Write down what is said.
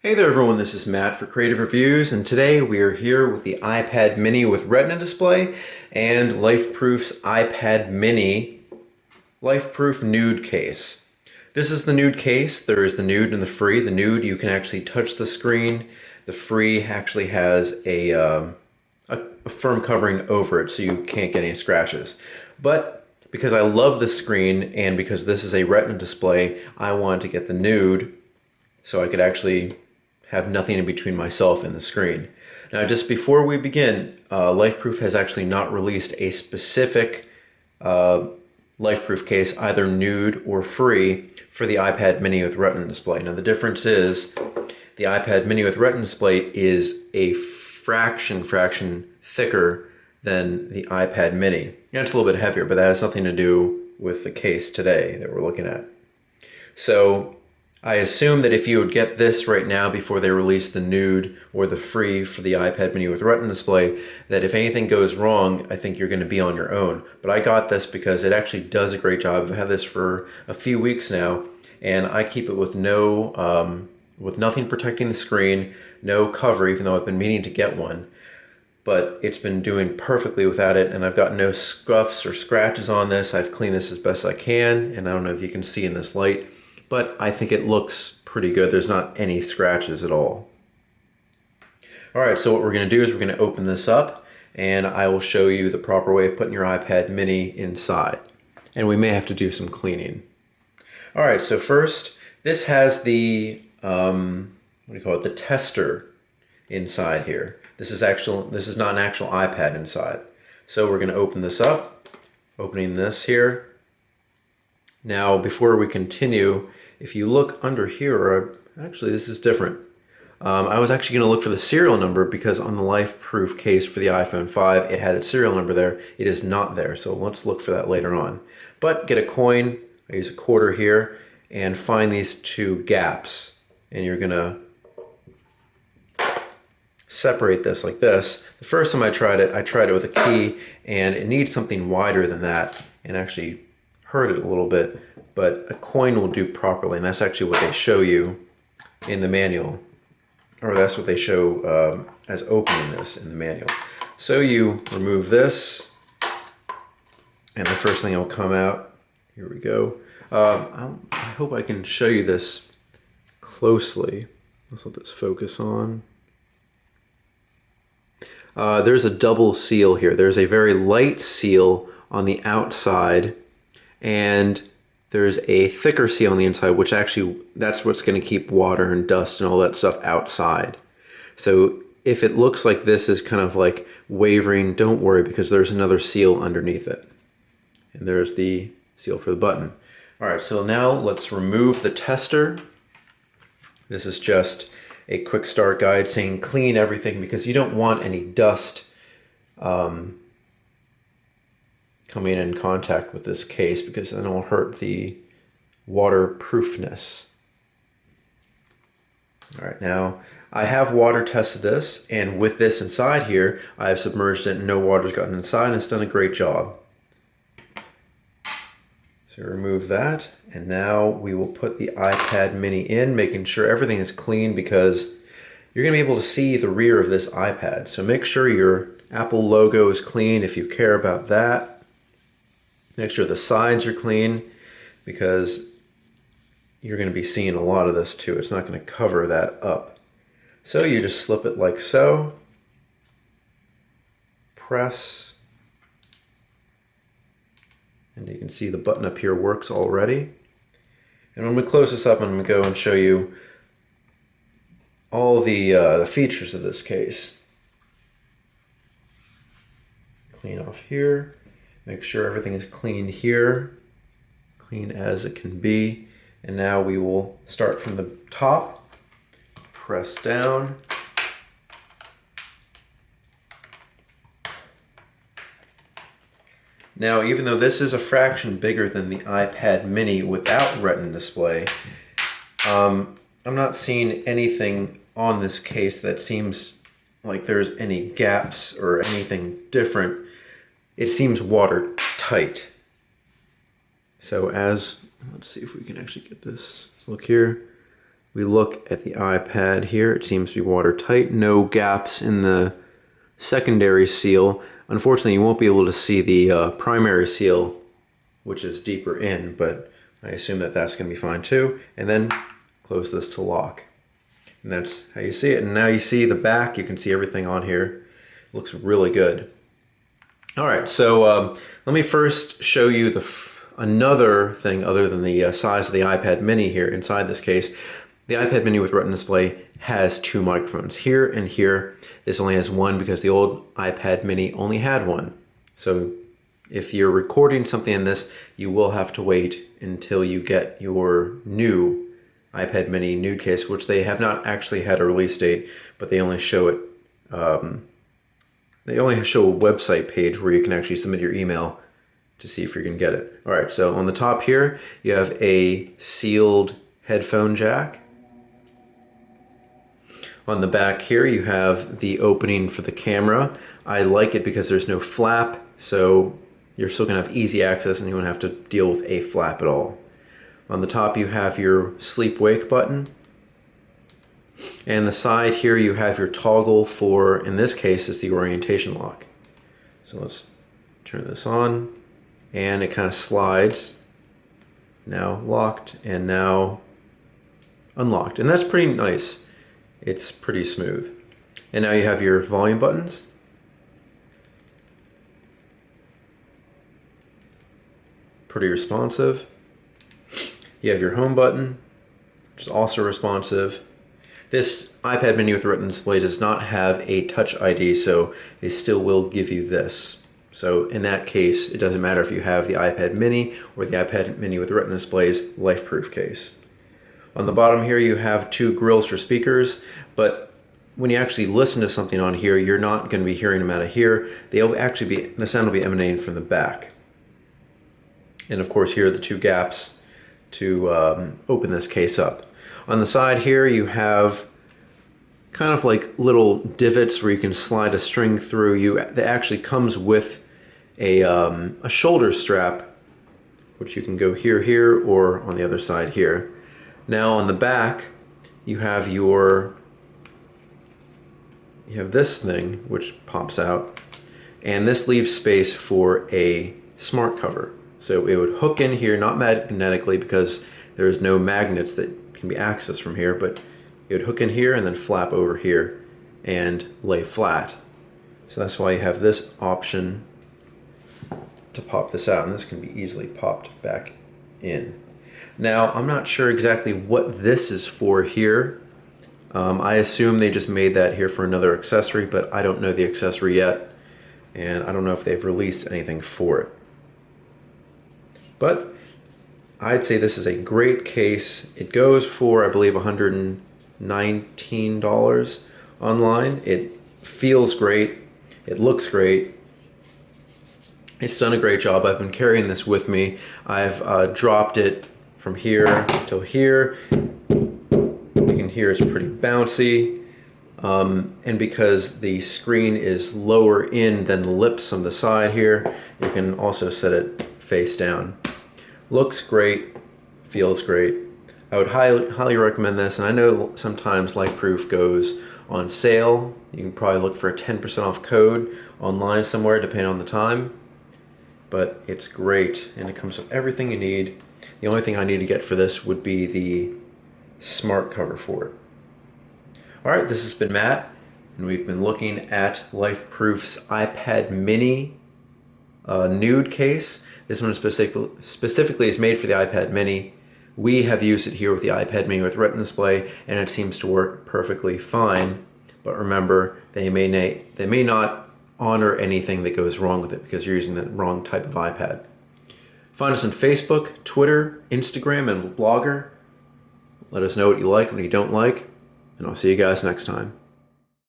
Hey there everyone, this is Matt for Creative Reviews, and today we are here with the iPad mini with Retina display and Lifeproof's iPad mini Lifeproof Nuud case. This is the Nuud case. There is the Nuud and the Free. The Nuud, you can actually touch the screen. The Free actually has a firm covering over it so you can't get any scratches. But because I love the screen and because this is a Retina display, I wanted to get the Nuud so I could actually have nothing in between myself and the screen. Now, just before we begin, Lifeproof has actually not released a specific Lifeproof case, either Nuud or Free, for the iPad mini with Retina display. Now, the difference is the iPad mini with Retina display is a fraction thicker than the iPad mini. And it's a little bit heavier, but that has nothing to do with the case today that we're looking at. So I assume that if you would get this right now before they release the Nuud or the Free for the iPad mini with Retina display, that if anything goes wrong, I think you're going to be on your own. But I got this because it actually does a great job. I've had this for a few weeks now, and I keep it with with nothing protecting the screen, no cover, even though I've been meaning to get one. But it's been doing perfectly without it, and I've got no scuffs or scratches on this. I've cleaned this as best I can, and I don't know if you can see in this light, but I think it looks pretty good. There's not any scratches at all. All right, so what we're going to do is we're going to open this up, and I will show you the proper way of putting your iPad mini inside. And we may have to do some cleaning. All right, so first, this has the, the tester inside here. This is not an actual iPad inside. So we're going to open this up, opening this here. Now, before we continue, if you look under here, actually this is different. I was actually going to look for the serial number because on the Lifeproof case for the iPhone 5, it had its serial number there. It is not there, so let's look for that later on. But get a coin, I use a quarter here, and find these two gaps. And you're going to separate this like this. The first time I tried it with a key, and it needs something wider than that, and actually hurt it a little bit, but a coin will do properly, and that's actually what they show you in the manual, or that's what they show as opening this in the manual. So you remove this, and the first thing that will come out, here we go. I hope I can show you this closely. Let's let this focus on. There's a double seal here. There's a very light seal on the outside, and there's a thicker seal on the inside, which actually, that's what's going to keep water and dust and all that stuff outside. So if it looks like this is kind of like wavering, don't worry, because there's another seal underneath it. And there's the seal for the button. All right, so now let's remove the tester. This is just a quick start guide saying clean everything because you don't want any dust coming in contact with this case, because then it will hurt the waterproofness. All right, now I have water tested this, and with this inside here, I have submerged it and no water's gotten inside, and it's done a great job. So remove that, and now we will put the iPad mini in, making sure everything is clean because you're going to be able to see the rear of this iPad. So make sure your Apple logo is clean if you care about that. Make sure the sides are clean because you're going to be seeing a lot of this too. It's not going to cover that up. So you just slip it like so. Press. And you can see the button up here works already. And when we close this up, I'm going to go and show you all the features of this case. Clean off here. Make sure everything is clean here, clean as it can be. And now we will start from the top, press down. Now, even though this is a fraction bigger than the iPad mini without Retina display, I'm not seeing anything on this case that seems like there's any gaps or anything different. It seems watertight. So let's see if we can actually get this. Look here. we look at the iPad here, it seems to be watertight. No gaps in the secondary seal. Unfortunately, you won't be able to see the primary seal, which is deeper in, but I assume that that's going to be fine too. And then close this to lock. And that's how you see it. And now you see the back, you can see everything on here. It looks really good. All right, so let me first show you another thing other than the size of the iPad mini here inside this case. The iPad mini with Retina display has two microphones, here and here. This only has one because the old iPad mini only had one. So if you're recording something in this, you will have to wait until you get your new iPad mini Nuud case, which they have not actually had a release date, but they only show it. They only show a website page where you can actually submit your email to see if you can get it. All right, so on the top here, you have a sealed headphone jack. On the back here, you have the opening for the camera. I like it because there's no flap, so you're still gonna have easy access and you won't have to deal with a flap at all. On the top, you have your sleep-wake button. And the side here, you have your toggle for, in this case, is the orientation lock. So let's turn this on, and it kind of slides. Now locked, and now unlocked. And that's pretty nice. It's pretty smooth. And now you have your volume buttons. Pretty responsive. You have your home button, which is also responsive. This iPad mini with Retina display does not have a Touch ID, so they still will give you this. So in that case, it doesn't matter if you have the iPad mini or the iPad mini with Retina display's Lifeproof case. On the bottom here, you have two grills for speakers, but when you actually listen to something on here, you're not going to be hearing them out of here. They'll actually be, the sound will be emanating from the back. And of course, here are the two gaps to open this case up. On the side here, you have kind of like little divots where you can slide a string through. That actually comes with a shoulder strap, which you can go here, or on the other side here. Now on the back, you have this thing which pops out, and this leaves space for a smart cover. So it would hook in here, not magnetically because there's no magnets that can be accessed from here, but it would hook in here and then flap over here and lay flat. So that's why you have this option to pop this out, and this can be easily popped back in. Now, I'm not sure exactly what this is for here. I assume they just made that here for another accessory, but I don't know the accessory yet, and I don't know if they've released anything for it. But I'd say this is a great case. It goes for, I believe, $119 online. It feels great. It looks great. It's done a great job. I've been carrying this with me. I've dropped it from here till here. You can hear it's pretty bouncy. And because the screen is lower in than the lips on the side here, you can also set it face down. Looks great, feels great. I would highly recommend this, and I know sometimes Lifeproof goes on sale. You can probably look for a 10% off code online somewhere depending on the time. But it's great, and it comes with everything you need. The only thing I need to get for this would be the smart cover for it. Alright, this has been Matt, and we've been looking at Lifeproof's iPad mini Nuud case. This one specifically is made for the iPad mini. We have used it here with the iPad mini with Retina display, and it seems to work perfectly fine. But remember, they may not honor anything that goes wrong with it because you're using the wrong type of iPad. Find us on Facebook, Twitter, Instagram, and Blogger. Let us know what you like and what you don't like, and I'll see you guys next time.